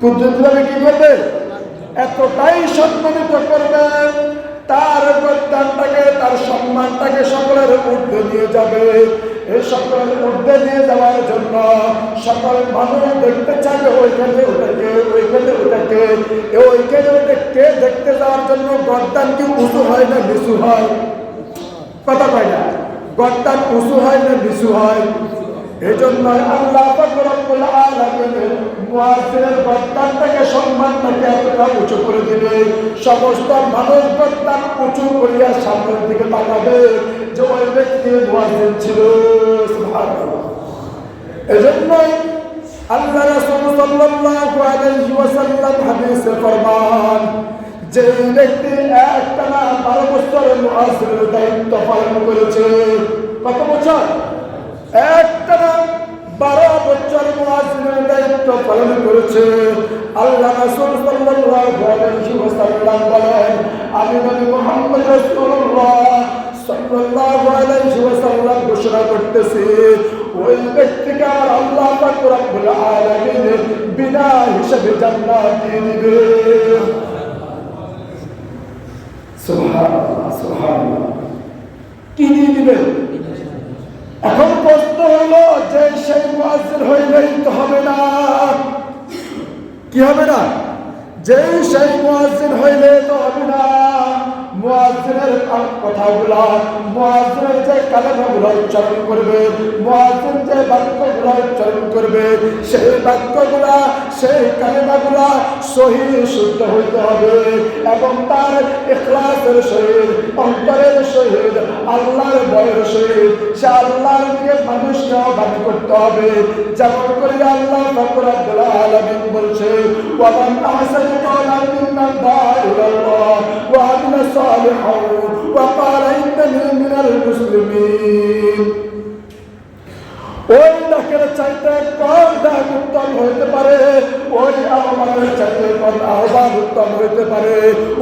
কুদরতভাবে কি করবে? এতটাই সম্মানিত করবে, তার গদ্দানটাকে, তার সম্মানটাকে সকলের ঊর্ধ্বে নিয়ে যাবে। এই সকলের ঊর্ধ্বে নিয়ে যাওয়ার জন্য সকল মানুষ দেখতে চাইবে ওইখানে ওটাকে, ওইখানে ওটাকে, ওইখানে ওটাকে দেখতে যাওয়ার জন্য গদ্দান কি উঁচু হয় না নিচু হয়? কথা কয় না, গদ্দান উঁচু হয় না নিচু হয়? এই জন্য আল্লাহ পাক রব্বুল আলামিন মুয়াজ্জিনের গদ্দানটাকে, সম্মানটাকে এতটা উঁচু করে দিবে, সমস্ত মানুষ গদ্দান উঁচু করিয়া সামনের দিকে তাকাবে যে ওই ব্যক্তি মুয়াজ্জিন ছিল। সুবহানাল্লাহ। এই জন্যই আল্লাহ রাসূল সাল্লাল্লাহু আলাইহি ওয়াসাল্লাম হাদিসে ফরমান, যে ব্যক্তি একটানা 12 বছর মুয়াজ্জিনের দায়িত্ব পালন করেছে, কত বছর? একটানা 12 বছর মুয়াজ্জিনের দায়িত্ব পালন করেছে, আল্লাহ রাসূল সাল্লাল্লাহু আলাইহি ওয়াসাল্লাম বলেন, আমি নবী মুহাম্মদ রাসূলুল্লাহ সাল্লাল্লাহু আলাইহি ওয়াসাল্লাম ঘোষণা করতেছি, ওই ব্যক্তিকে আমার আল্লাহ পাক রব্বুল আলামিন বিনা হিসাবে জান্নাত দিয়ে দিবে। সুবহানাল্লাহ, সুবহানাল্লাহ। কি দিয়ে দিবে? এখন প্রশ্ন হলো যে সেই মুয়াজ্জিন হইলেই তো হবে না। কি হবে না? যে সেই মুয়াজ্জিন হইলে তো হবে না। মুয়াজ্জিনের কথাগুলা, মুয়াজ্জিনের যে কালেমাগুলো উচ্চারণ করবে, মুয়াজ্জিন যে বাক্যগুলো উচ্চারণ করবে, সেই বাক্যগুলা, সেই কালেমাগুলা সহিহ শুদ্ধ হইতে হবে এবং তার ইখলাসের সহিত, অন্তরের সহিত, আল্লাহর ভয়ের সহিত সে আল্লাহর দিকে মানুষকে আহ্বান করতে হবে। যেমন করে আল্লাহ রব্বুল আলামিন বলছে, ওয়া মান আহসানু ক্বাওলান মিম্মান দাআ ইলাল্লাহ ওয়া আমিলা সালিহান ওয়া ক্বালা ইন্নানি মিনাল মুসলিমিন। ওই ডাকের চাইতে কোন ডাক উত্তম হইতে পারে? ওই আহ্বানের চাইতে কোন আহ্বান উত্তম হইতে পারে?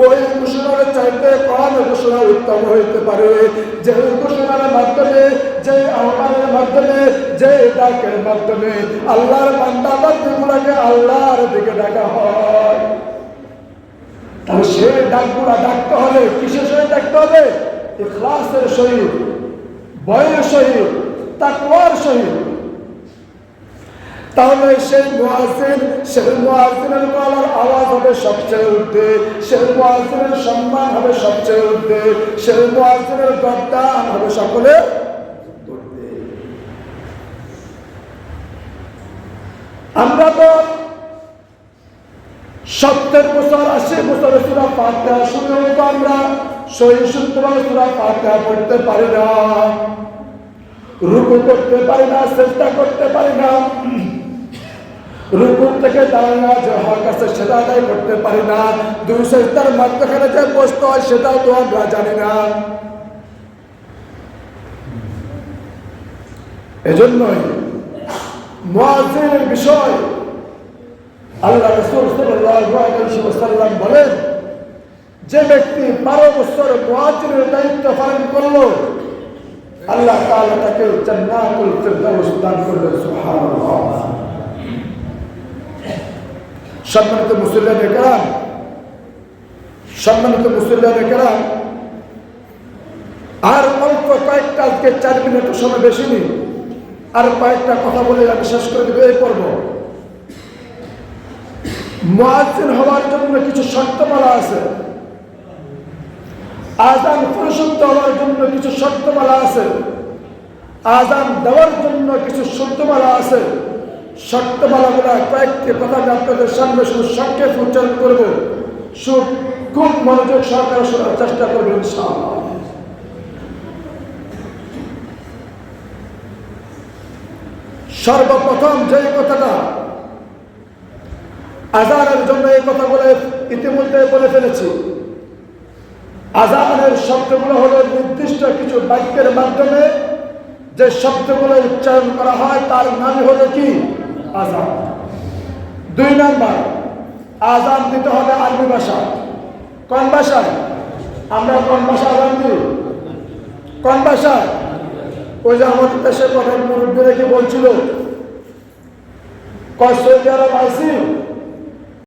ওই ঘোষণার চাইতে কোন ঘোষণা উত্তম হইতে পারে? যে ঘোষণার মাধ্যমে, যে আহ্বানের মাধ্যমে, যে ডাকের মাধ্যমে আল্লাহর বান্দা বান্দীগুলোকে আল্লাহর দিকে ডাকা হয়। তাহলে সে ডাকগুলা ডাকতে হলে কিসের সহিত ডাকতে হবে? ইখলাসের সহিত, ভয়ের সহিত, তাকওয়ার সহিত। তাহলে সেই মুয়াজ্জিন, সেই মুয়াজ্জিনের গলার আওয়াজ হবে সবচেয়ে ঊর্ধ্বে, সেই মুয়াজ্জিনের সম্মান হবে সবচেয়ে ঊর্ধ্বে, সেই মুয়াজ্জিনের গদ্দান হবে সকলের ঊর্ধ্বে। আমরা তো 70 বছর 80 বছরের সূরা ফাতিহা শুনেও তো আমরা সহিহ শুদ্ধভাবে সূরা ফাতিহা পড়তে পারি না, রুকু করতে পারি না, সিজদা করতে পারি না, রুকু থেকে দাঁড়ানো যে হক আছে সেটা আদায় করতে পারি না, দুই সিজদার মাঝখানে যে বসতে হয় সেটাও তো আমরা জানি না। এজন্যই মুয়াজ্জিনের বিষয় আল্লাহ রাসূল সাল্লাল্লাহু আলাইহি ওয়াসাল্লাম বলেন, যে ব্যক্তি 12 বছর মুয়াজ্জিনের দায়িত্ব পালন করলো, আল্লাহ তাআলা তাকে জান্নাতুল ফিরদাউস দান করবেন। সুবহানাল্লাহ। সম্মানিত মুসল্লিয়ানে কেরাম, সম্মানিত মুসল্লিয়ানে কেরাম, আর অল্প কয়েকটা, আজকে 4 মিনিট সময় বেশি নেই, আর কয়েকটা কথা বলে আমি শেষ করে দেব এই পর্ব। মুয়াজ্জিন হওয়ার জন্য কিছু শর্তমালা আছে, আযান পরিশুদ্ধ হওয়ার জন্য কিছু শর্তমালা আছে, আযান দেওয়ার জন্য কিছু শর্তমালা আছে। শর্তমালাগুলো কয়েকটি কথা আমি আপনাদের সামনে শুধু সংক্ষেপে উচ্চারণ করব, খুব মনোযোগ সহকারে শোনার চেষ্টা করবেন ইনশাআল্লাহ। সর্বপ্রথম যে কথাটা, আযানের জন্য এই কথাগুলো ইতিমধ্যে বলে ফেলেছি। আযানের শব্দগুলো হলো নির্দিষ্ট কিছু বাক্যের মাধ্যমে যে শব্দগুলো উচ্চারণ করা হয় তার নাম হলো কি? আযান। 2 নাম্বার, আযান দিতে হবে আরবি ভাষা। কোন ভাষায়? আমরা কোন ভাষা আযান দিই? কোন ভাষায়? ওই যে আমাদের দেশের প্রধান মুরব্বীরা কি বলছিল, সৌদি আরব আইসি